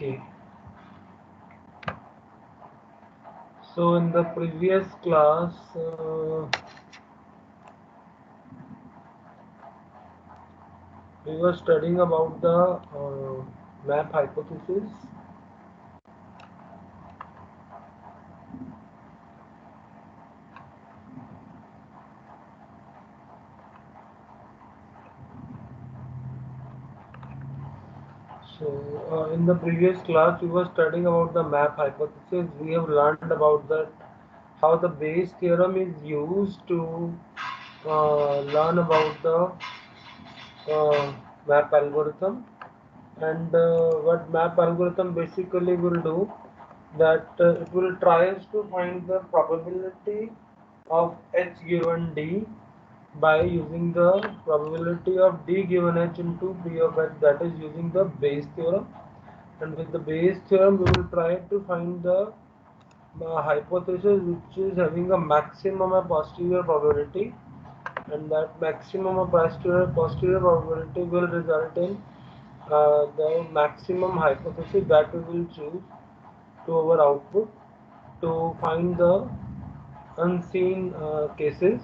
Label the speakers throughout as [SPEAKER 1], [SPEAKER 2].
[SPEAKER 1] Okay, so in the previous class, we were studying about the map hypothesis. So in the previous class, we were studying about the map hypothesis. We have learned about that how the Bayes theorem is used to learn about the map algorithm, and what map algorithm basically will do that it will try to find the probability of h given d by using the probability of d given h into p of h, that is using the Bayes theorem. And with the Bayes theorem we will try to find the hypothesis which is having a maximum of posterior probability, and that maximum of posterior probability will result in the maximum hypothesis that we will choose to our output to find the unseen cases.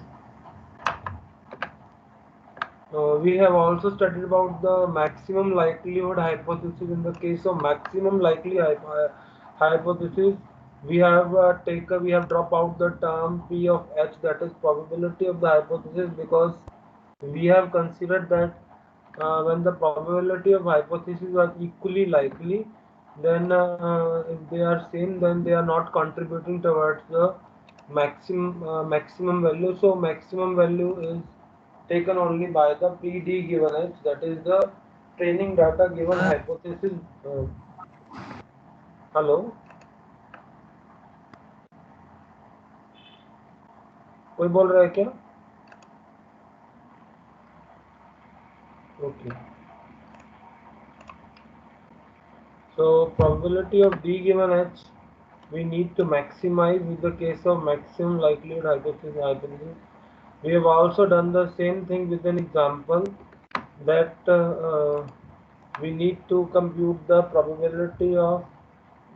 [SPEAKER 1] We have also studied about the maximum likelihood hypothesis. In the case of maximum hypothesis, we have dropped out the term P of H, that is probability of the hypothesis, because we have considered that when the probability of hypotheses are equally likely, then if they are same, then they are not contributing towards the maximum value. So maximum value is taken only by the PD given H, that is the training data given hypothesis. Hello, कोई बोल रहा है क्या? Okay, so probability of D given H we need to maximize with the case of maximum likelihood hypothesis. We have also done the same thing with an example that we need to compute the probability of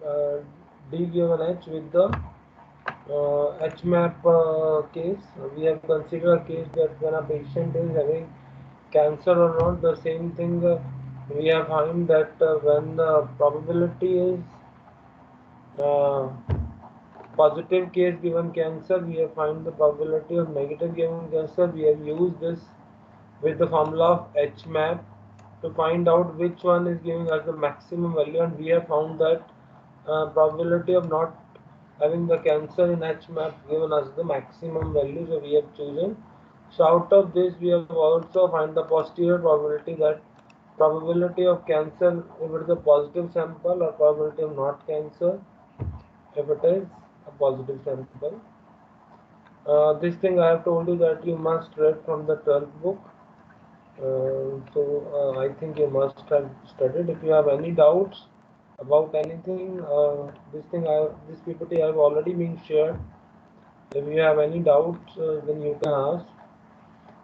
[SPEAKER 1] uh, D given H with the HMAP case. We have considered a case that when a patient is having cancer or not, the same thing we have found that when the probability is uh, positive case given cancer, we have found the probability of negative given cancer. We have used this with the formula of HMAP to find out which one is giving us the maximum value, and we have found that probability of not having the cancer in HMAP given us the maximum value, so we have chosen. So out of this we have also find the posterior probability, that probability of cancer if it is a positive sample, or probability of not cancer if it is a positive sample. This thing I have told you that you must read from the 12th book. I think you must have studied. If you have any doubts about anything, this PPT I have already been shared. If you have any doubts, then you can ask.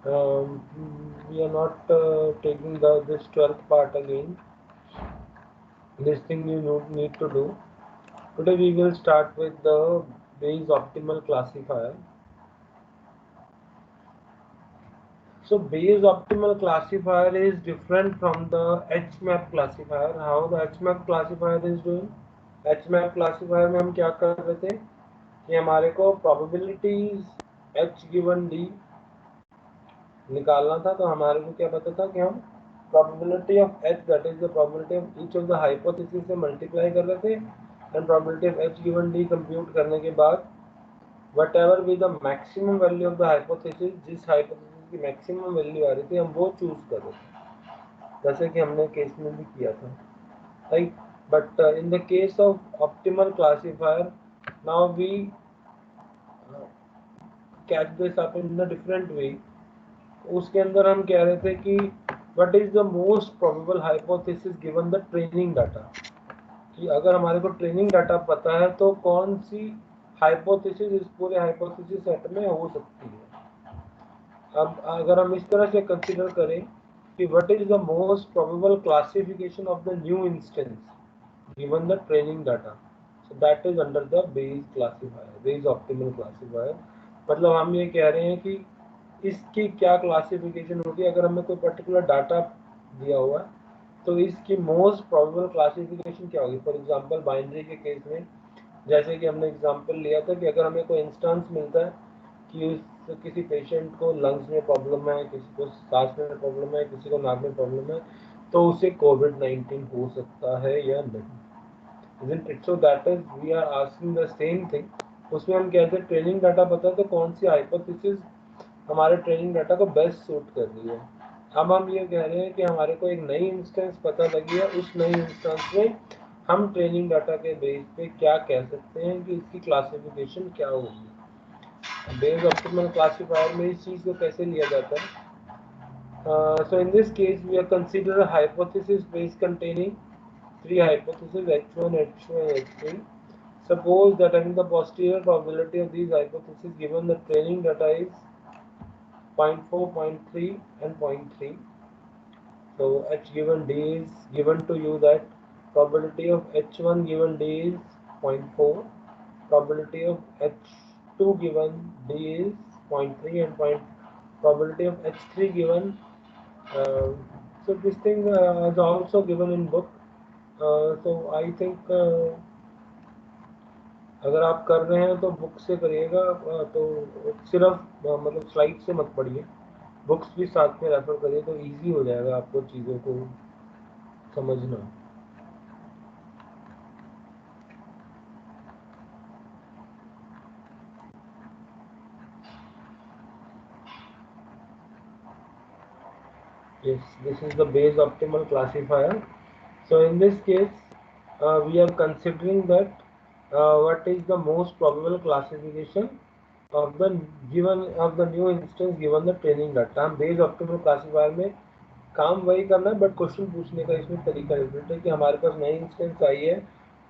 [SPEAKER 1] We are not taking this 12th part again. This thing you need to do. Today we will start with the Bayes optimal classifier. So Bayes optimal classifier is different from the HMAP classifier. How the HMAP classifier is doing? HMAP classifier में हम क्या कर रहे थे कि हमारे को probabilities H given D निकालना था, तो हमारे को क्या पता था कि हम probability of H, that is the probability of each of the hypothesis से multiply कर रहे थे, and probability of H given D compute करने के बाद whatever be the maximum value of the hypothesis, जिस hypothesis की maximum value आ रही थी हम वो choose कर रहे थे, जैसे कि हमने केस में भी किया था, right? But in the case of optimal classifier, now we catch this up in a different way. उसके अंदर हम कह रहे थे कि what is the most probable hypothesis given the training data, कि अगर हमारे को ट्रेनिंग डाटा पता है तो कौन सी हाइपोथेसिस इस पूरे हाइपोथेसिस सेट में हो सकती है। अब अगर हम इस तरह से कंसीडर करें कि what is the most probable classification of the new instance, given the training data. So that is under the Bayes classifier, Bayes optimal classifier. मतलब हम ये कह रहे हैं कि इसकी क्या क्लासिफिकेशन होगी अगर हमें कोई पर्टिकुलर डाटा दिया हुआ है तो इसकी मोस्ट प्रोबेबल क्लासिफिकेशन क्या होगी। फॉर एग्जांपल बाइनरी के केस में जैसे कि हमने एग्जांपल लिया था कि अगर हमें कोई इंस्टेंस मिलता है कि किसी पेशेंट को लंग्स में प्रॉब्लम है, किसी को सांस में प्रॉब्लम है, किसी को नाक में प्रॉब्लम है, तो उसे कोविड-19 हो सकता है या नहीं। Isn't it? So that is we are asking the same thing. उसमें हम कहते हैं ट्रेनिंग डाटा पता है तो कौन सी हाइपोथेसिस हमारे ट्रेनिंग डाटा को बेस्ट सूट कर रही है। अब हम ये कह रहे हैं कि हमारे को एक नई इंस्टेंस पता लगी है, उस नई इंस्टेंस में हम ट्रेनिंग डाटा के बेस पे क्या कह सकते हैं कि इसकी क्लासिफिकेशन क्या होगी। बेस ऑप्टिमल क्लासिफायर में इस चीज़ को कैसे लिया जाता है। So in this case we are consider a hypothesis base containing three hypotheses H1, H2 and H3. Suppose that having the posterior probability of these hypotheses given the training data is 0.4, 0.3 and 0.3. So H given D is given to you that probability of H1 given D is 0.4, probability of H2 given D is 0.3 and probability of H3 given so this thing is also given in book. So I think अगर आप कर रहे हैं तो book से करिएगा तो सिर्फ मतलब स्लाइड से मत पढ़िए, बुक्स भी साथ में रेफर करिए तो इजी हो जाएगा आपको चीज़ों को समझना। Yes, this is the Bayes optimal classifier. So in this case, we are considering that what is the most probable classification of the given of the new instance given the training data। हम Bayes optimal classifier में काम वही करना है but question पूछने का इसमें तरीका डिफरेंट है कि हमारे पास नई इंस्टेंस आई है,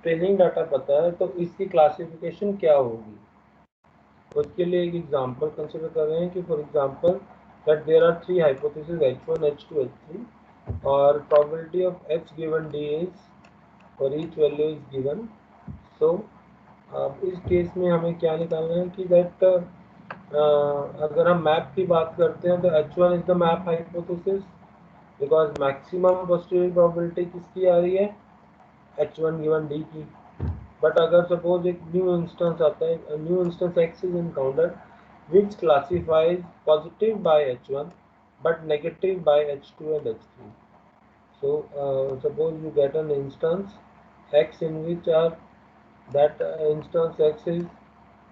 [SPEAKER 1] ट्रेनिंग डाटा पता है, तो इसकी क्लासिफिकेशन क्या होगी। उसके लिए एक एग्जांपल कंसिडर कर रहे हैं कि for example that there are three hypotheses H1, H2, H3 और probability of H given D is for each value is given. So अब इस केस में हमें क्या निकालना है कि that अगर हम मैप की बात करते हैं तो H1 is the map hypothesis because maximum posterior probability किसकी आ रही है H1 given D की। बट अगर सपोज एक न्यू इंस्टेंस आता है, new instance X is encountered which classifies positive by H1 but negative by H2 and H3. So suppose you get an instance X in which are that instance X is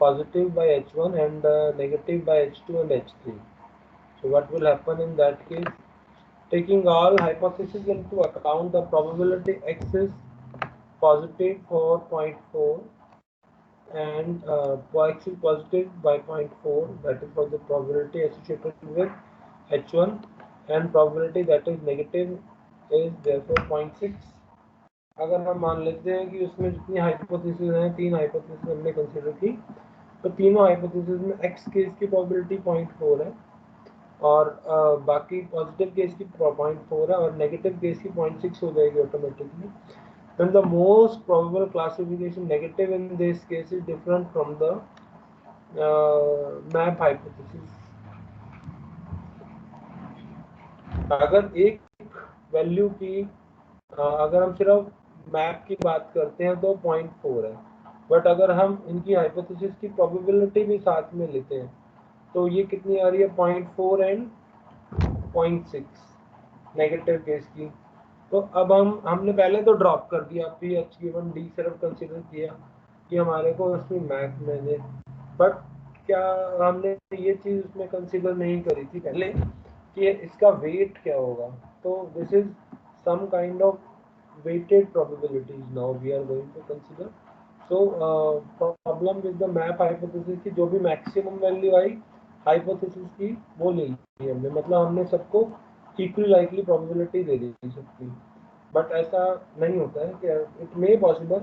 [SPEAKER 1] positive by H1 and negative by H2 and H3. So what will happen in that case? Taking all hypotheses into account, the probability X is positive for 0.4 and X is positive by 0.4, that is for the probability associated with H1 and probability that is negative is therefore 0.6। अगर हम मान लेते हैं कि उसमें जितनी hypothesis हैं, तीन हाइपोथेसिस हमने कंसिडर की, तो तीनों हाइपोथेसिस में X केस की प्रोबेबिलिटी 0.4 है और बाकी पॉजिटिव केस की 0.4 है और नेगेटिव केस की 0.6 हो जाएगी automatically. Then the most probable classification negative in this case is different from the map hypothesis। अगर एक वैल्यू की अगर हम सिर्फ मैप की बात करते हैं तो 0.4 है, बट अगर हम इनकी हाइपोथेसिस की प्रोबेबिलिटी भी साथ में लेते हैं तो ये कितनी आ रही है 0.4 एंड 0.6 नेगेटिव केस की। तो अब हमने पहले तो ड्रॉप कर दिया, पी एच गिवन डी सिर्फ कंसिडर किया कि हमारे को उसमें मैथ में दे, बट क्या हमने ये चीज़ उसमें कंसिडर नहीं करी थी पहले कि इसका वेट क्या होगा। तो this is some kind of weighted probabilities now we are going to consider. So problem with the MAP hypothesis की जो भी मैक्सिमम वैल्यू आई हाइपोथेसिस की वो ले ली हमने, मतलब हमने सबको इक्वली लाइकली प्रोबेबिलिटी दे दी सबकी। बट ऐसा नहीं होता है कि इट मे पॉसिबल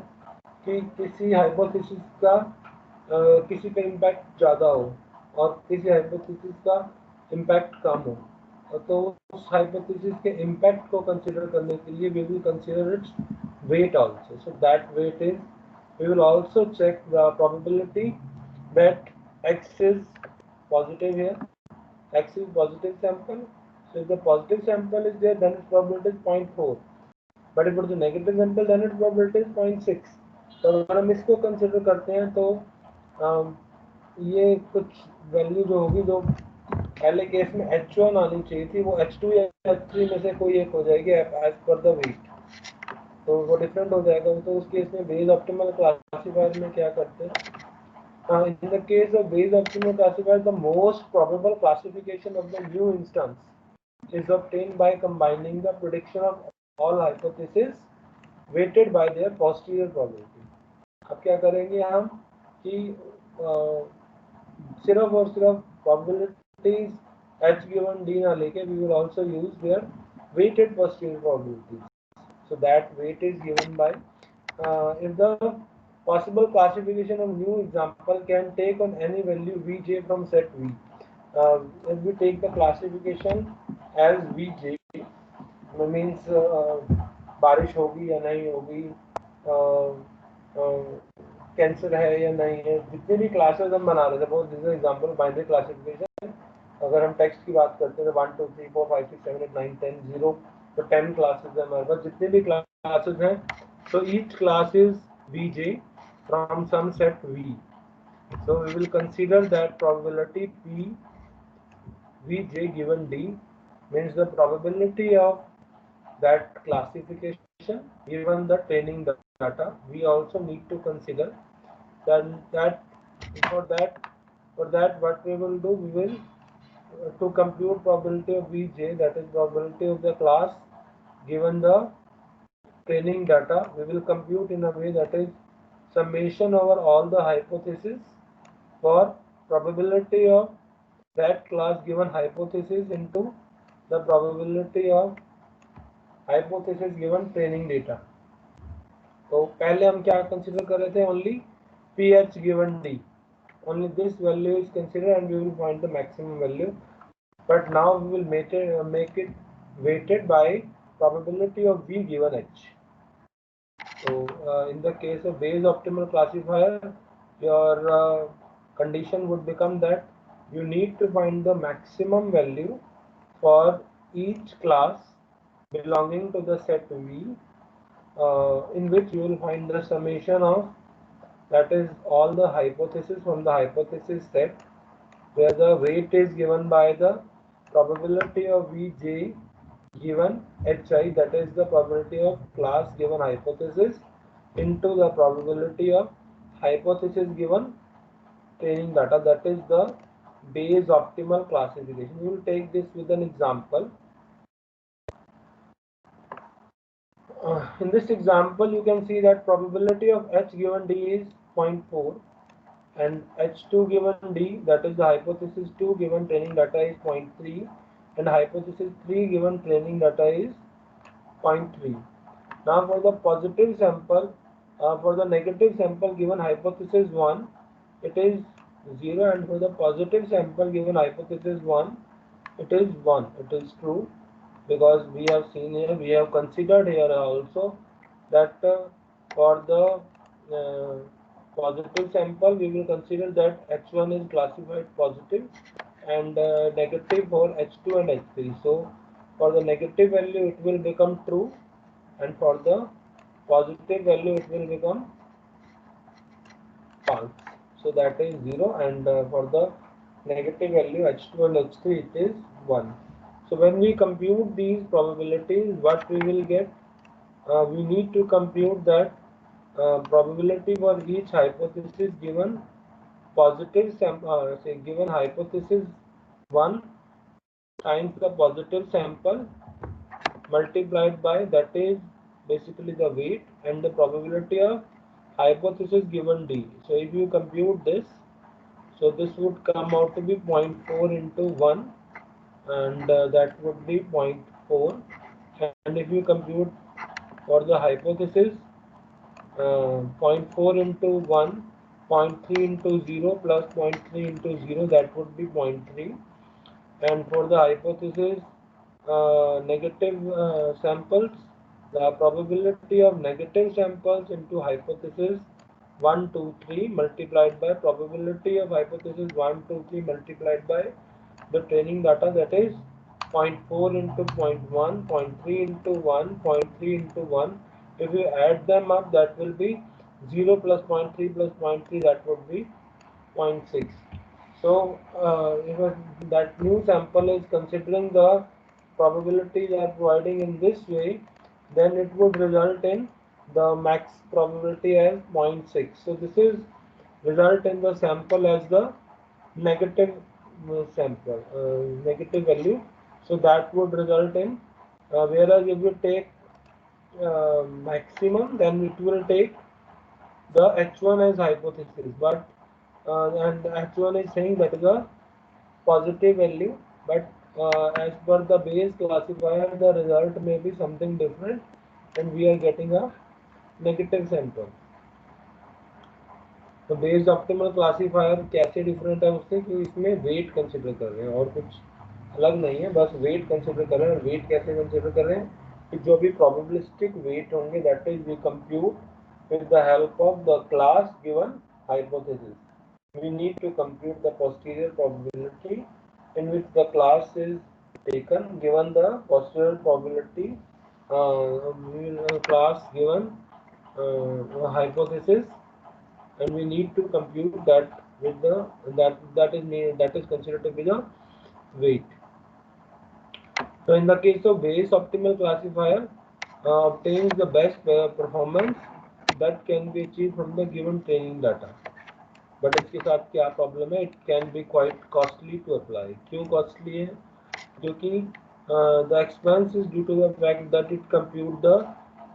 [SPEAKER 1] कि किसी हाइपोथेसिस का किसी पे इम्पैक्ट ज़्यादा हो और किसी हाइपोथेसिस का इम्पैक्ट कम हो, तो उस हाइपोथेसिस के इम्पैक्ट को कंसिडर करने के लिए we will consider its weight also. So that weight is, we will also check the probability that X is positive here. X is positive sample. So if the positive sample is there, then its probability is 0.4. But if it is a negative sample, then its probability is 0.6. तो अगर हम इसको consider करते हैं तो ये कुछ value जो होगी, जो पहले केस में H1 आनी चाहिए थी, वो H2 या H3 में से कोई एक हो जाएगी एज पर द वेट। तो वो डिफरेंट हो जाएगा। तो उस केस में बेस ऑप्टिमल क्लासिफायर में क्या करते हैं, in the case of base optimal classifier the most probable classification of the new instance is obtained by combining the prediction of all hypotheses weighted by their posterior probability। अब क्या करेंगे हम कि सिर्फ और सिर्फ probabilities H given D ना लेके we will also use their weighted posterior probabilities। So that weight is given by if the possible classification of new example can take on any value Vj from set V। If we take the classification as Vj, means बारिश होगी या नहीं होगी, cancer है या नहीं है, जितने भी क्लासेस हम बना रहे थे, बहुत जैसे एग्जाम्पल बाइनरी क्लासिफिकेशन, अगर हम टेक्स्ट की बात करते हैं तो 1 2 3 4 5 6 7 8 9 10 0, तो 10 क्लासेस है हमारे पास। जितने भी क्लासेस हैं, so each class is Vj from some set V। So we will consider that probability P Vj given D means the probability of that classification given the training data. We also need to consider that for that what we will do, we will to compute probability of Vj, that is probability of the class given the training data, we will compute in a way that is summation over all the hypotheses for probability of that class given hypothesis into the probability of hypothesis given training data। तो पहले हम क्या consider कर रहे थे, only pH given D, only this value is considered and we will find the maximum value। But now we will make it weighted by probability of V given H। So in the case of Bayes optimal classifier, your condition would become that you need to find the maximum value for each class belonging to the set V, in which you will find the summation of, that is all the hypotheses from the hypothesis set, where the weight is given by the probability of Vj given Hi, that is the probability of class given hypothesis, into the probability of hypothesis given training data, that is the Bayes optimal classification। We will take this with an example। In this example, you can see that probability of H given D is 0.4 and H2 given D, that is the hypothesis 2 given training data, is 0.3 and hypothesis 3 given training data is 0.3. Now for the positive sample, for the negative sample given hypothesis 1, it is 0, and for the positive sample given hypothesis 1, it is 1. It is true, because we have seen here, we have considered here also that for the positive sample we will consider that H1 is classified positive and negative for H2 and H3. So for the negative value it will become true, and for the positive value it will become false. So that is 0, and for the negative value H2 and H3 it is 1. So when we compute these probabilities, what we will get, we need to compute that probability for each hypothesis given positive sample, say given hypothesis 1 times the positive sample multiplied by, that is basically the weight, and the probability of hypothesis given D. So if you compute this, so this would come out to be 0.4 into 1, and that would be 0.4, and if you compute for the hypothesis 0.4 into 1, 0.3 into 0 plus 0.3 into 0, that would be 0.3, and for the hypothesis negative samples, the probability of negative samples into hypothesis 1, 2, 3 multiplied by probability of hypothesis 1, 2, 3 multiplied by the training data, that is zero point 0.4 into zero point 0.1, zero point 0.3 into 1, zero point 0.3 into 1. If you add them up, that will be 0 plus 0.3 plus 0.3, that would be 0.6. So if that new sample is considering the probabilities are providing in this way, then it would result in the max probability as 0.6. So this is result in the sample as the negative sample, negative value. So that would result in, whereas if you take maximum, then it will take the H1 as hypothesis, but and H1 is saying that is a positive value, but as per the Bayes classifier, the result may be something different, and we are getting a negative sample. तो based optimal classifier कैसे different है उससे कि इसमें wait consider कर रहे हैं और कुछ अलग नहीं है, बस वेट कंसिडर कर रहे हैं। वेट कैसे कंसिडर कर रहे हैं कि जो भी प्रोबेबिलिस्टिक वेट होंगे, that is we compute with the help of the class given hypothesis. We need to compute the posterior probability in which the class is taken given the posterior probability class given hypothesis, and we need to compute that with the that is considered to be the weight. So in the case of Bayes optimal classifier obtains the best performance that can be achieved from the given training data. But इसके साथ क्या problem है, it can be quite costly to apply. क्यों costly है? क्योंकि the expense is due to the fact that it compute the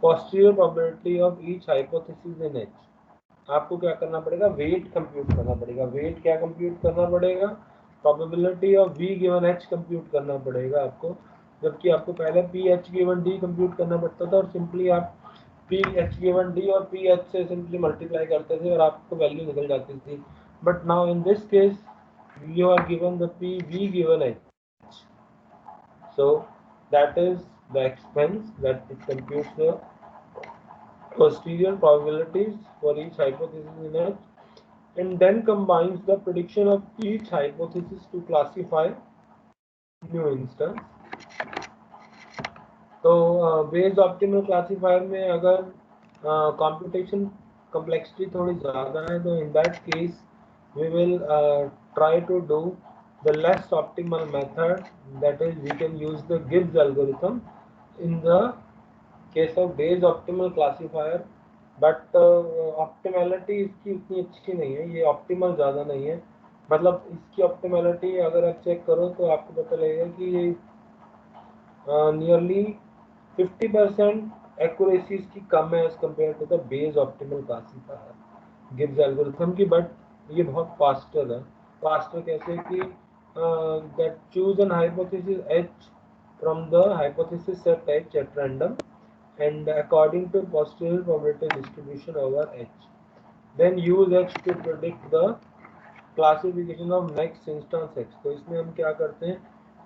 [SPEAKER 1] posterior probability of each hypothesis in H. आपको क्या करना पड़ेगा? वेट कंप्यूट करना पड़ेगा। वेट क्या कंप्यूट करना पड़ेगा? Probability of V given H compute करना पड़ेगा आपको, जबकि आपको पहले P H given D compute करना पड़ता था, और सिंपली आप पी एच गिवन डी और पी एच से सिंपली मल्टीप्लाई करते थे और आपको वैल्यू निकल जाती थी। But now in this case you are given the P V given H, so that is the expense that it computes the posterior probabilities for each hypothesis in H, and then combines the prediction of each hypothesis to classify new instance. तो based optimal classifier में अगर computation complexity थोड़ी ज़्यादा है, तो in that case we will try to do the less optimal method, that is we can use the Gibbs algorithm in the case of Bayes optimal classifier, but optimality इसकी उतनी अच्छी नहीं है, ये ऑप्टिमल ज़्यादा नहीं है। मतलब इसकी ऑप्टिमैलिटी अगर आप चेक करो तो आपको पता लगेगा कि ये नियरली 50% एक्यूरेसी इसकी कम है as compare to the base optimal classifier Gibbs algorithm की, बट ये बहुत फास्टर है। फास्टर कैसे कि that choose an hypothesis H from the hypothesis set H at random and according to posterior probability distribution over H. Then use H to predict the classification of next instance X. तो इसमें हम क्या करते हैं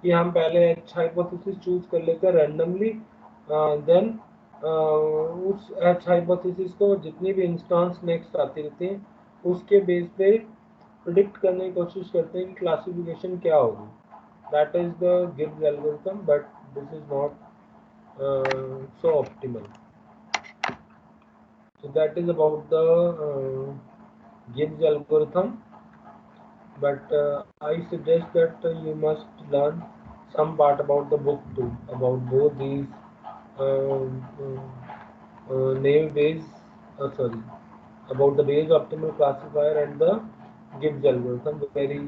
[SPEAKER 1] कि हम पहले H hypothesis choose कर लेते हैं randomly, then उस H hypothesis को जितनी भी instance next आती रहती हैं उसके बेस पे प्रिडिक्ट करने की कोशिश करते हैं कि क्लासिफिकेशन क्या होगी। That is the Gibbs algorithm, but this is not so optimal. So that is about the Gibbs algorithm, but I suggest that you must learn some part about the book too, about both these naive Bayes, sorry, about the Bayes optimal classifier and the Gibbs algorithm, very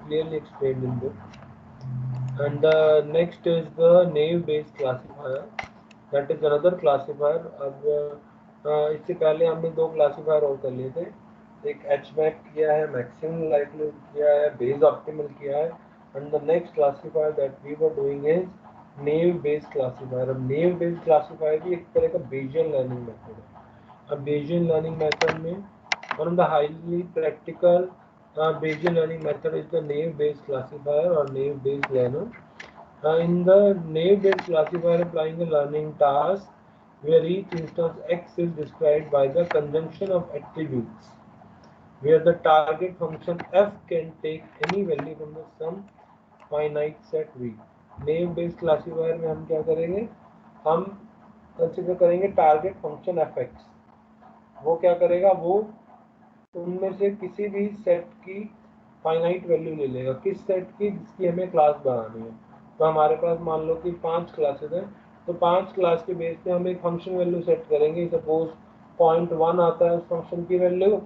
[SPEAKER 1] clearly explained in book. And the next is the naive Bayes classifier, that is another classifier. अब इससे पहले हमने दो classifier और कर लिए थे, एक HMAC किया है, मैक्सिमम लाइक्लीहुड किया है, Bayes ऑप्टिमल किया है, and the next classifier that we were doing is naive Bayes classifier. अब naive Bayes classifier भी एक तरह का Bayesian learning method है। अब Bayesian learning method में one of the highly practical Bayesian learning method is the naive Bayes classifier or naive Bayes learner, In the naive-based classifier applying a learning task, where each instance X is described by the conjunction of attributes, where the target function f can take any value from the some finite set v. Name based classifier में हम क्या करेंगे, हम consider करेंगे target function F x. वो क्या करेगा, वो उनमें से किसी भी सेट की फाइनाइट वैल्यू ले लेगा। किस सेट की, जिसकी हमें क्लास बनानी है। तो हमारे पास मान लो कि 5 क्लासेस हैं, तो 5 क्लास के बेस पे हम एक फंक्शन वैल्यू सेट करेंगे। सपोज 0.1 आता है उस फंक्शन की वैल्यू,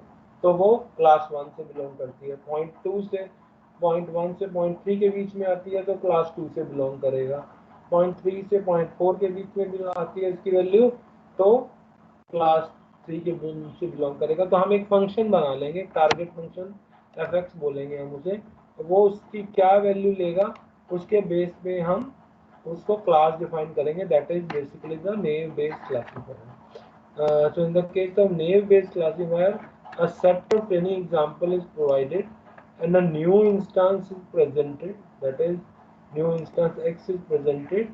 [SPEAKER 1] तो वो क्लास 1 से बिलोंग करती है। 0.2 से 0.1 से 0.3 के बीच में आती है तो क्लास 2 से बिलोंग करेगा। 0.3 से 0.4 के बीच में आती है इसकी वैल्यू, तो क्लास 3 के से बिलोंग करेगा। तो हम एक फंक्शन बना लेंगे, टारगेट फंक्शन एफ एक्स बोलेंगे हम उसे। वो उसकी क्या वैल्यू लेगा, उसके बेस पे हम उसको क्लास डिफाइन करेंगे। That is basically the naive based classifier. So in the case of naive based classifier, a set of training example is provided and a new instance is presented, that is new instance x is presented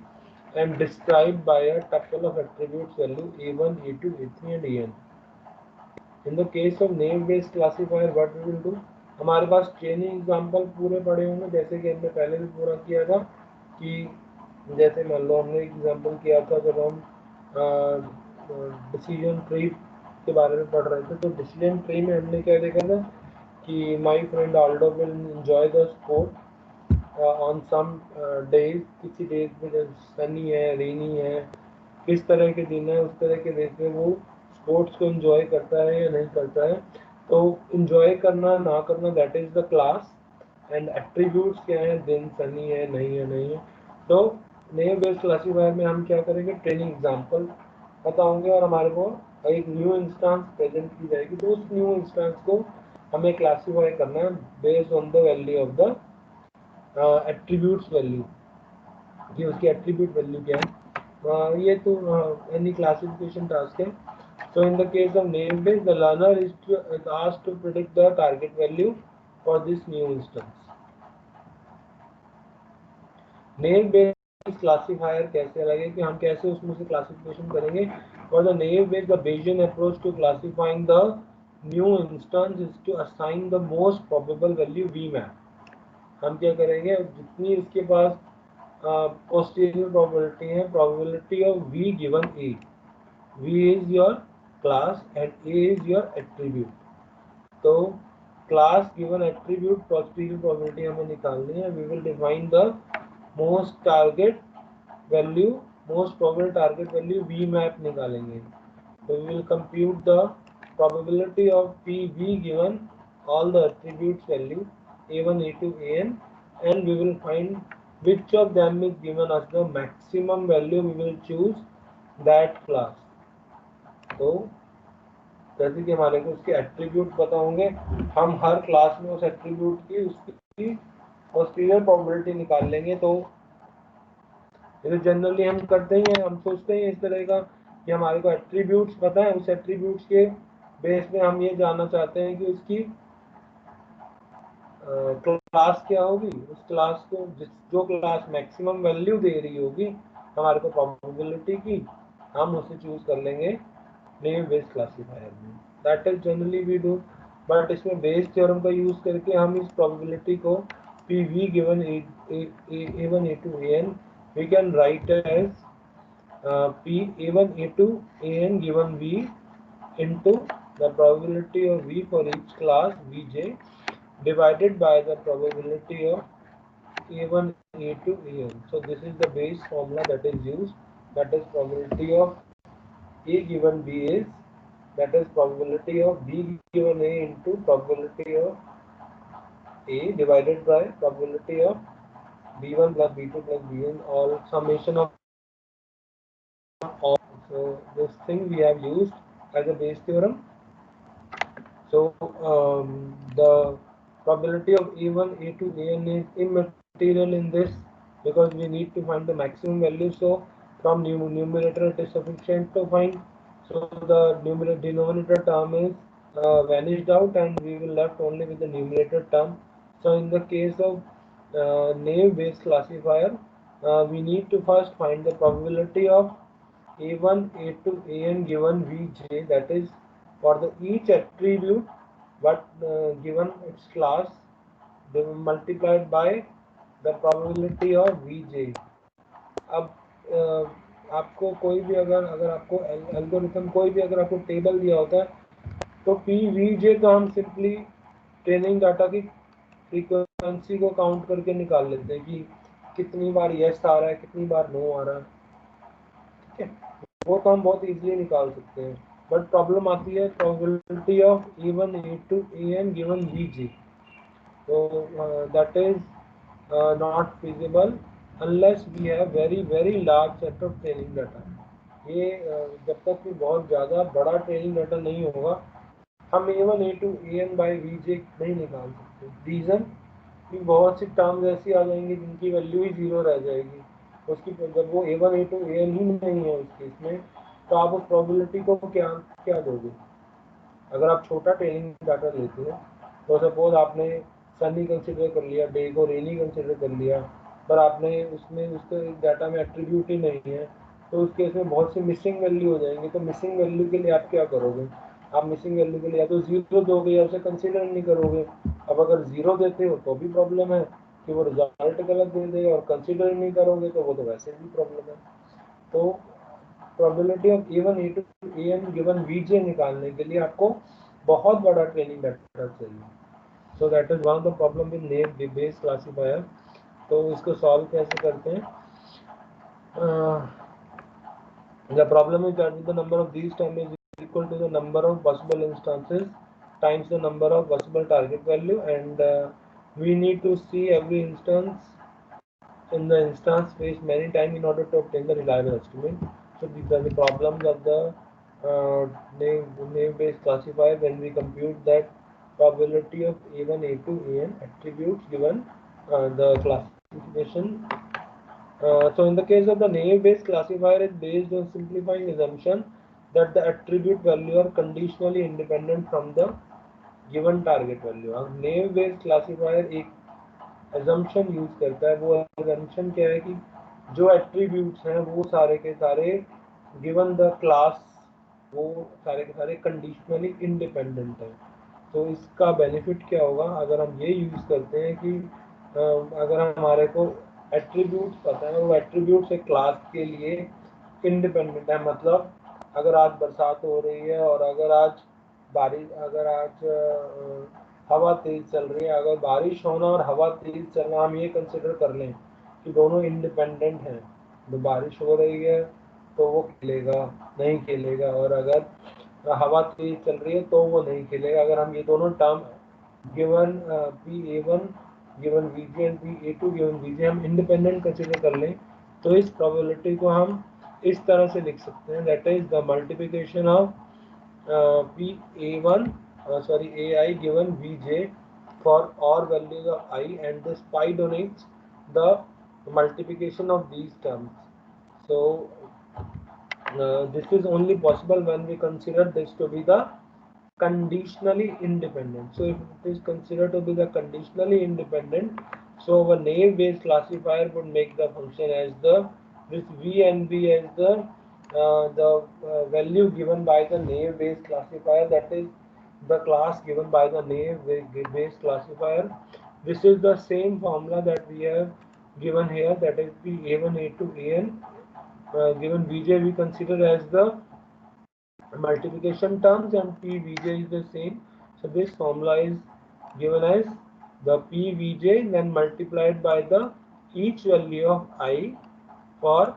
[SPEAKER 1] and described by a tuple of attributes value a1, a2, a3 and an. In the case of name based classifier, what we will do, हमारे पास training example पूरे पड़े होंगे, जैसे कि हमने पहले भी पूरा किया था कि जैसे मान लो हमने एग्जाम्पल किया था जब हम डिसीजन ट्री के बारे में पढ़ रहे थे। तो डिसीजन ट्री में हमने क्या देखा था कि my friend Aldo will enjoy the sport on some days, किसी डेज में जब सनी है, रेनी है, किस तरह के दिन है उस तरह के डेज में वो स्पोर्ट्स को एंजॉय करता है या नहीं करता है। तो एंजॉय करना ना करना, that is the class. And attributes क्या है, दिन सनी है नहीं है। तो नेम बेस्ड क्लासीफायर में हम क्या करेंगे, ट्रेनिंग एग्जाम्पल बताओगे और हमारे को एक न्यू इंस्टेंस प्रेजेंट की जाएगी। तो उस न्यू इंस्टेंस को हमें क्लासीफाई करना है based on the value of the attributes value, कि उसकी एट्रीब्यूट वैल्यू क्या है। ये तो any classification task है। So in the case of name based, the learner is asked to predict the target value for this new instance. Name based classifier कैसे अलग है, कि हम कैसे उसमें से क्लासिफिकेशन करेंगे। और the name based the Bayesian approach to classifying the new instance is to assign the most probable value V MAP. हम क्या करेंगे, जितनी उसके पास पोस्टीरियर प्रोबेबिलिटी है, probability of v given a, v is your class and a is your attribute। तो class given attribute posterior probability हमें निकालनी है। We will define the most target value, most probable target value V MAP निकालेंगे। तो we will compute the probability of P V given all the attributes value a1, a2, an, and we will find which of them is given as the maximum value, we will choose that class। तो जैसे कि हमारे को उसके attribute पता होंगे, हम हर class में उस एट्रीब्यूट की उसकी पोस्टीरियर प्रोबेबिलिटी निकाल लेंगे। तो ये जनरली हम करते ही हैं, हम सोचते हैं इस तरह का कि हमारे को एट्रीब्यूट्स पता है, उस एट्रीब्यूट्स के बेस पे हम ये जानना चाहते हैं कि उसकी क्लास क्या होगी। उस क्लास को जो क्लास मैक्सिमम वैल्यू दे रही होगी हमारे को प्रोबेबिलिटी की, हम उसे चूज कर लेंगे नेम बेस्ड क्लासिफायर में। That is generally we do. But इसमें बेस थ्योरम का यूज करके हम इस प्रोबेबिलिटी को P V given A one A two A N, we can write as p a1 a2 an given v into the probability of v for each class vj divided by the probability of a1 a2 an। So this is the base formula that is used, that is probability of a given b is, that is probability of b given a into probability of a divided by probability of b1 plus b2 plus bn, all summation of all. So this thing we have used as a base theorem. So the probability of a1, a2, an is immaterial in this because we need to find the maximum value. So from numerator it is sufficient to find. So the denominator term is vanished out and we will left only with the numerator term. So in the case of naive based classifier, we need to first find the probability of a1, a2, an given vj, that is for the each attribute but given its class, they were multiplied by the probability of vj. अब आपको कोई भी अगर अगर आपको algorithm कोई भी अगर आपको टेबल दिया होता है तो पी वी जे तो हम सिंपली ट्रेनिंग डाटा की फ्रीक्वेंसी को काउंट करके निकाल लेते हैं कि कितनी बार यस आ रहा है, कितनी बार नो आ रहा है, ठीक है, वो तो हम बहुत इजीली निकाल सकते हैं। बट प्रॉब्लम आती है प्रोबेबिलिटी ऑफ ए1, ए2, एन गिवन वीजी, तो that is not feasible unless we have very large set of training data। ये जब तक कि बहुत ज़्यादा बड़ा ट्रेनिंग डाटा नहीं होगा हम A1, A2, AN by VJ नहीं निकाल सकते। रीज़न कि बहुत सी टर्म्स ऐसी आ जाएंगी जिनकी वैल्यू ही जीरो रह जाएगी, उसकी जब वो A1, A2, AN ही नहीं है उस केस में, तो आप उस प्रोबेबिलिटी को क्या क्या दोगे। अगर आप छोटा ट्रेनिंग डाटा लेते हो तो सपोज आपने सनी कंसिडर कर लिया, डे को रेनी कंसिडर कर लिया, पर आपने उसमें उसके डाटा में एट्रीब्यूट ही नहीं है, तो उस केस में बहुत सी मिसिंग वैल्यू हो जाएंगी। तो मिसिंग वैल्यू के लिए आप क्या करोगे, आप मिसिंग वैल्यू के लिए या तो ज़ीरो दोगे या उसे कंसिडर नहीं करोगे। अब अगर ज़ीरो देते हो तो भी प्रॉब्लम है कि वो रिजल्ट गलत दे देगा, और कंसिडर नहीं करोगे तो वो तो वैसे भी प्रॉब्लम है। तो probability of A1, A2, AN given VJ निकालने के लिए आपको बहुत बड़ा ट्रेनिंग डाटा चाहिए। So that is one of the problem with naive based classifier. तो इसको सॉल्व कैसे करते हैं? The problem is that the number of these term is equal to the number of possible instances times the number of possible target value, and we need to see every instance in the instance space many times in order to obtain the reliable estimate. So these are the problems of the name-based classifier when we compute that probability of A1, A2, AN attributes given the classification. So in the case of the naive-based classifier, is based on simplifying assumption that the attribute value are conditionally independent from the given target value। अब naive-based classifier एक assumption use करता है। वो assumption क्या है कि जो attributes हैं वो सारे के सारे given the class वो सारे के सारे conditionally independent हैं। तो इसका बेनिफिट क्या होगा अगर हम ये यूज करते हैं कि अगर हमारे को एट्रीब्यूट्स पता है, वो एट्रीब्यूट्स एक क्लास के लिए इंडिपेंडेंट है। मतलब अगर आज बरसात हो रही है और अगर आज बारिश, अगर आज हवा तेज चल रही है, अगर बारिश होना और हवा तेज चलना हम ये कंसिडर कर लें कि दोनों इंडिपेंडेंट हैं, तो बारिश हो रही है तो वो खेलेगा नहीं खेलेगा, और अगर हवा तेज चल रही है तो वो नहीं खेलेगा। अगर हम ये दोनों term given P A1 given VJ and P A2 given VJ हम इंडिपेंडेंट कंसिडर कर लें, तो इस प्रोबेबिलिटी को हम इस तरह से लिख सकते हैं, that is the multiplication of PA1 AI given VJ for all values of I, and this pi donates the multiplication of these terms. So this is only possible when we consider this to be the conditionally independent. So if it is considered to be the conditionally independent, so our naive based classifier would make the function as the this V and B as the value given by the naive based classifier, that is the class given by the naive based classifier. This is the same formula that we have given here, that is P A1, A2, AN given Vj we consider as the multiplication terms, and PVJ is the same. So this formula is given as the PVJ then multiplied by the each value of I for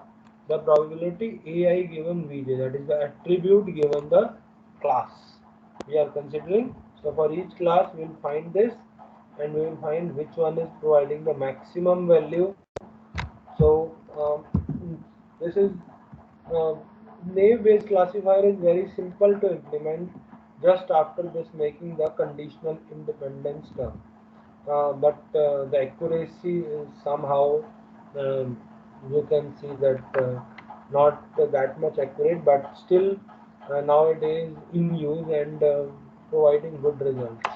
[SPEAKER 1] the probability AI given Vj, that is the attribute given the class we are considering. So for each class we will find this, and we will find which one is providing the maximum value. So this is naive-based classifier is very simple to implement just after this making the conditional independence term. But the accuracy is somehow you can see that not that much accurate, but still nowadays in use and providing good results.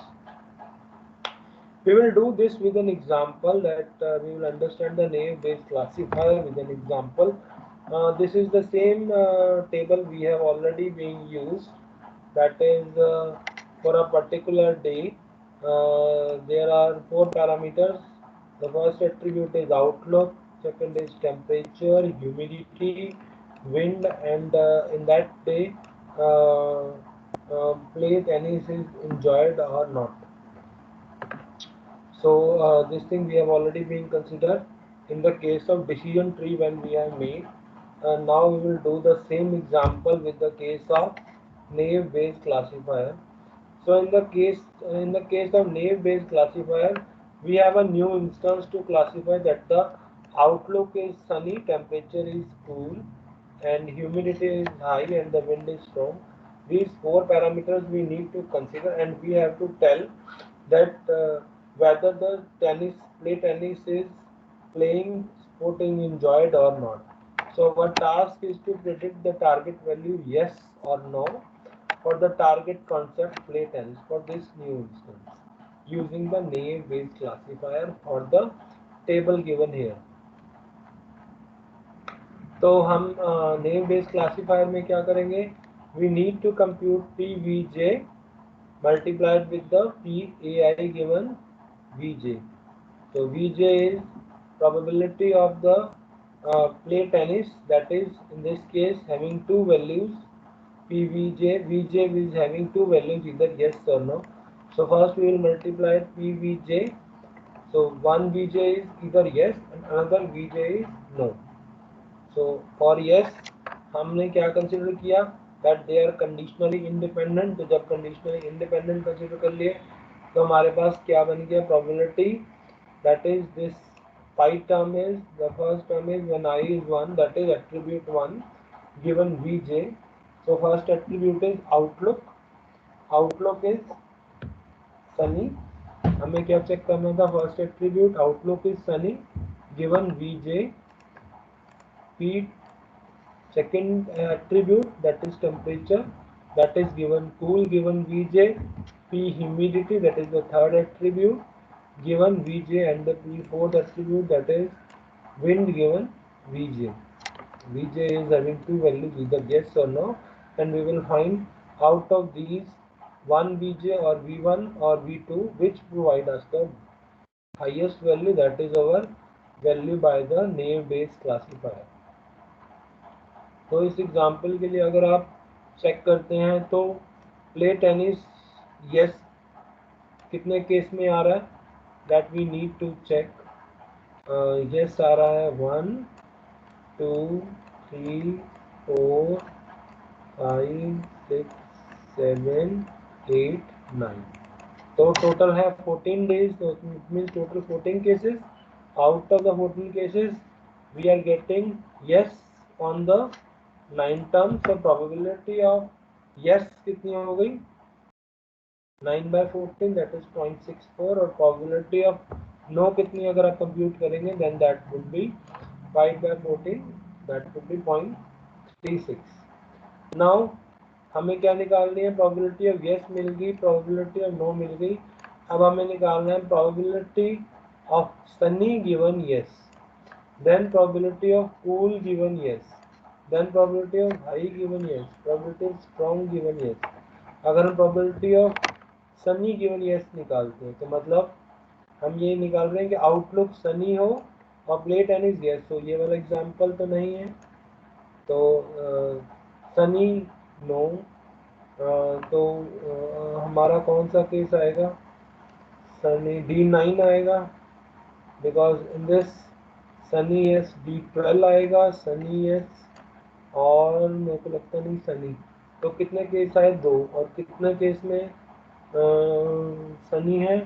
[SPEAKER 1] We will do this with an example that we will understand the naive Bayes classifier with an example. This is the same table we have already been used. That is for a particular day. There are four parameters. The first attribute is outlook. Second is temperature, humidity, wind, and in that day, play tennis is enjoyed or not. So this thing we have already been considered in the case of decision tree when we have made. Now we will do the same example with the case of naive Bayes classifier. So in the case of naive Bayes classifier, we have a new instance to classify that the outlook is sunny, temperature is cool, and humidity is high, and the wind is strong. These four parameters we need to consider, and we have to tell that whether the tennis is playing sport is enjoyed or not. So our task is to predict the target value yes or no for the target concept play tennis for this new instance using the naive Bayes classifier or the table given here. तो हम naive Bayes classifier में क्या करेंगे? We need to compute PVJ multiplied with the PAI given VJ. So VJ is probability of the play tennis, that is in this case having two values. VJ is having two values, either yes or no. So first we will multiply PVJ. So one VJ is either yes and another VJ is no. So for yes हमने क्या consider किया that they are conditionally independent. तो जब conditionally independent consider कर लिए तो हमारे पास क्या बन गया probability, that is this pi term is the first term is when I is 1, that is attribute 1 given Vj. So first attribute is outlook. Outlook is sunny. हमें क्या चेक करना था? First attribute outlook is Sunny given Vj. P second attribute, that is temperature, that is given cool given Vj. P humidity, that is the third attribute given Vj, and the P fourth attribute, that is wind given Vj. Vj is having two values, either yes or no, and we will find out of these one Vj or V1 or V2 which provide us the highest value, that is our value by the naive Bayes classifier. तो इस example के लिए अगर आप check करते हैं तो play tennis yes कितने केस में आ रहा है, that we need to check. Yes आ रहा है 1 2 3 4 5 6 7 8 9. तो टोटल है 14 days. तो it means total 14 cases. Out of the 14 cases we are getting yes on the 9 terms. So probability of yes कितनी हो गई? 9/14, that is 0.64. और probability of no कितनी अगर आप कंप्यूट करेंगे then that would be 5/14, that would be 0.36. now हमें क्या निकालनी है? probability of yes मिल गई, probability of no मिल गई. अब हमें निकालना है probability of sunny given yes, then probability of cool given yes, then probability of high given yes, probability of strong given yes. अगर हम probability of sunny given yes निकालते हैं तो मतलब हम ये निकाल रहे हैं कि आउटलुक सनी हो और प्ले टेनिस yes हो. ये वाला एग्जाम्पल तो नहीं है. तो सनी नो. तो हमारा कौन सा केस आएगा? सनी D9 आएगा, because in this Sunny S D12 आएगा, सनी एस, और मेरे को लगता नहीं सनी. तो कितने केस आए? 2. और कितने केस में सनी है?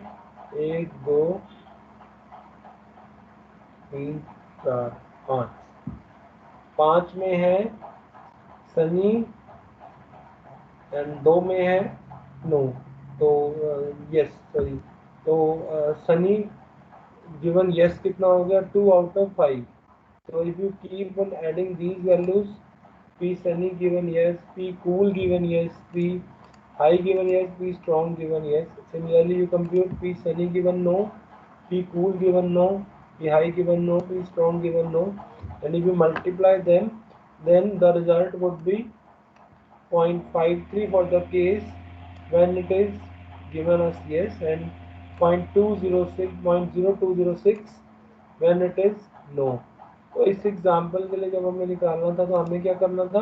[SPEAKER 1] 1 2 3 4 5. 5 में है सनी एंड 2 में है नो. तो यस सॉरी. तो सनी गिवन yes कितना हो गया? 2 out of 5. so if you keep on adding these values, P sunny given yes, P cool given yes, P high given yes, P strong given yes. Similarly, you compute P sunny given no, P cool given no, P high given no, P strong given no, and if you multiply them, then the result would be 0.53 for the case when it is given as yes, and 0.0206 when it is no. तो इस example के लिए जब हमें निकालना था तो हमें क्या करना था,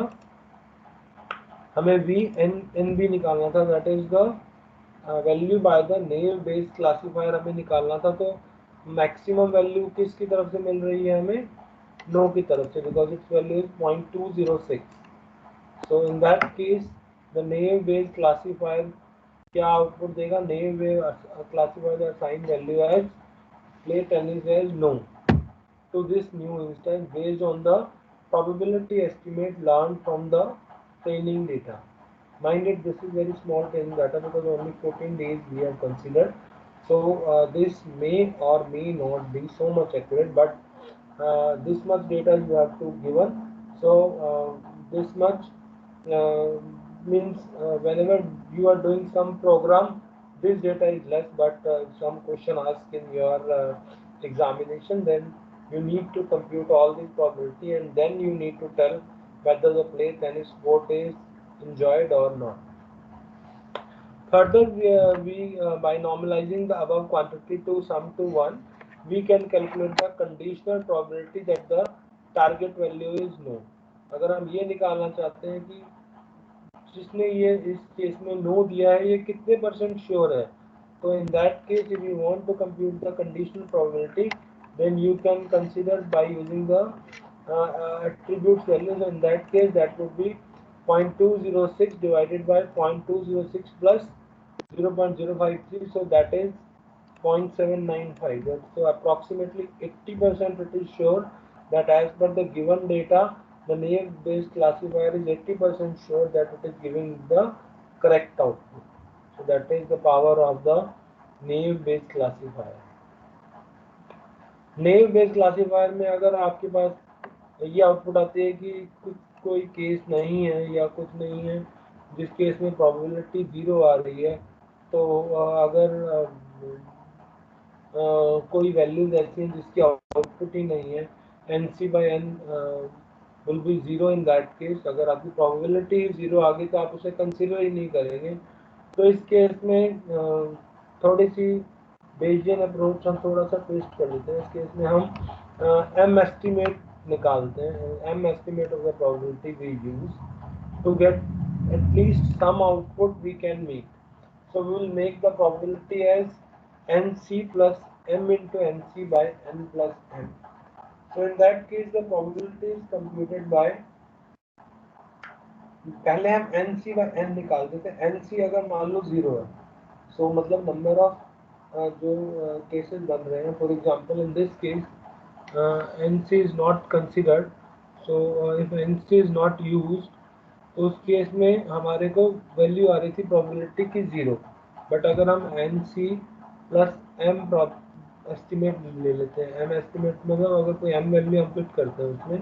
[SPEAKER 1] हमें वी एन एन बी निकालना था, that is the value by the naive based classifier हमें निकालना था। तो मैक्सिमम वैल्यू किसकी तरफ से मिल रही है हमें, नो की तरफ से, because it's value is 0.206। So in that case, the naive Bayes classifier क्या आउटपुट देगा, naive Bayes classifier the assigned value as play tennis as no to this new instance based on the probability estimate learned from the training data. Mind it, this is very small training data because only 14 days we have considered. So this may or may not be so much accurate, but this much data you have to given. So this much means whenever you are doing some program, this data is less, but some question asked in your examination, then you need to compute all this probability and then you need to tell whether the play tennis sport is enjoyed or not. Further, by normalizing the above quantity to sum to 1, we can calculate the conditional probability that the target value is no. अगर हम ये निकालना चाहते हैं कि जिसने ये इस केस में नो दिया है ये कितने परसेंट श्योर है, तो in that case if you want to compute the conditional probability, then you can consider by using the attributes values. In that case that would be 0.206 divided by 0.206 plus 0.053, so that is 0.795. So approximately 80% it is sure that as per the given data, the naive Bayes classifier is 80% sure that it is giving the correct output. So that is the power of the naive Bayes classifier. naive Bayes classifier में अगर आपके पास ये output आती है कि कोई case नहीं है या कुछ नहीं है जिस केस में प्रोबेबिलिटी 0 आ रही है, तो अगर कोई वैल्यूज ऐसी हैं जिसकी आउटपुट ही नहीं है, N C by N will be 0 in that case. अगर आपकी प्रोबेबिलिटी 0 आ गई तो आप उसे कंसिडर ही नहीं करेंगे। तो इस केस में थोड़ी सी बेजियन अप्रोच हम थोड़ा सा ट्विस्ट कर लेते हैं। इस केस में हम एम एस्टिमेट निकालते हैं, M estimate of the probability we use to get at least some output we can make. So we will make the probability as nc plus m into nc by n plus m. So in that case the probability is computed by, पहले हम nc by n निकाल देते हैं। nc अगर मान लो 0 है, so मतलब number of जो केसेस बन रहे हैं, for example in this case nc is not considered, so if nc is not used, तो उस केस में हमारे को वैल्यू आ रही थी प्रोबेबिलिटी की 0, बट अगर हम N C plus M estimate ले लेते हैं, एम एस्टिमेट मतलब अगर कोई एम वैल्यू हम फिट करते हैं उसमें,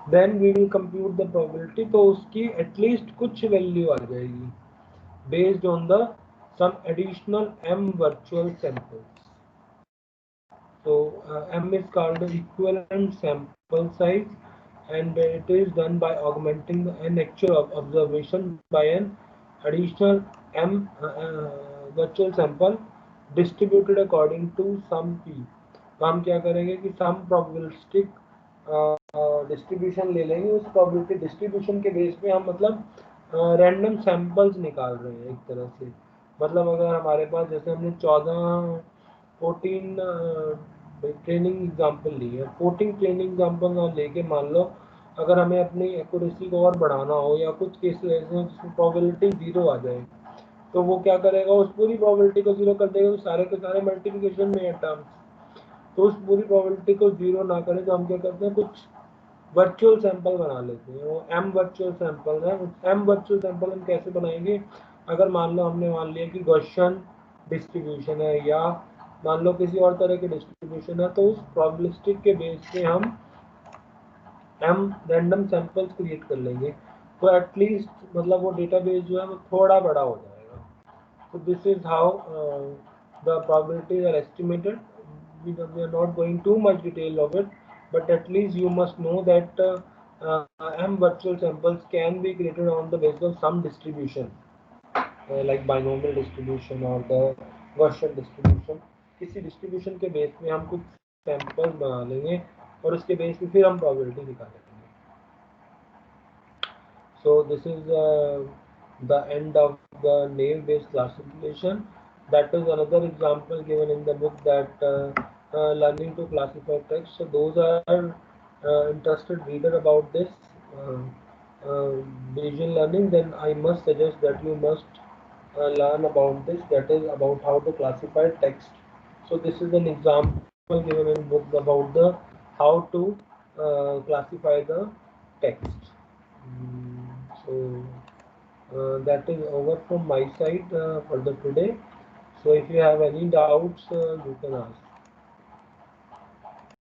[SPEAKER 1] then we will compute the probability, तो उसकी एटलीस्ट कुछ वैल्यू आ जाएगी based on the some additional M virtual samples. So m is called the equivalent sample size, and it is done by augmenting an actual observation by an additional m virtual sample distributed according to some p। तो हम क्या करेंगे कि सम probabilistic distribution ले लेंगे, उस probability distribution के base पे हम मतलब रैंडम सैंपल्स निकाल रहे हैं एक तरह से। मतलब अगर हमारे पास जैसे हमने 14 ट्रेनिंग एग्जाम्पल ली है, 14 ट्रेनिंग एग्जाम्पल ना लेके मान लो अगर हमें अपनी एक्यूरेसी को और बढ़ाना हो या कुछ केसेस ऐसे हैं जिसमें प्रोबेबिलिटी 0 आ जाए, तो वो क्या करेगा, उस पूरी प्रोबेबिलिटी को 0 कर देगा, तो सारे के सारे मल्टीप्लिकेशन में है टर्म्स, तो उस पूरी प्रोबेबिलिटी को 0 ना करें तो हम क्या करते हैं, कुछ वर्चुअल सैंपल बना लेते हैं। वो एम वर्चुअल सैंपल है। एम वर्चुअल सैंपल हम कैसे बनाएंगे, अगर मान लो हमने मान लिया कि गॉसियन डिस्ट्रीब्यूशन है या मान लो किसी और तरह के डिस्ट्रीब्यूशन है, तो उस प्रोबेबिलिस्टिक के बेस पे हम रैंडम सैंपल्स क्रिएट कर लेंगे, तो एटलीस्ट मतलब वो डेटाबेस जो है वो थोड़ा बड़ा हो जाएगा। So this is how the probabilities are estimated. We are not going too much detail of it, but at least you must know that M virtual samples can be created on the basis of some distribution, like binomial distribution or the Gaussian distribution. किसी distribution के base में हम कुछ samples बना लेंगे और उसके base पे फिर हम probability निकालेंगे. So this is the end of the naive-based classification. That is another example given in the book, that learning to classify text. So those are interested reader about this uh, uh, Bayesian learning, then I must suggest that you must learn about this. That is about how to classify text. So this is an example given in book about the how to classify the text. So that is over from my side for the today. So if you have any doubts, you can ask.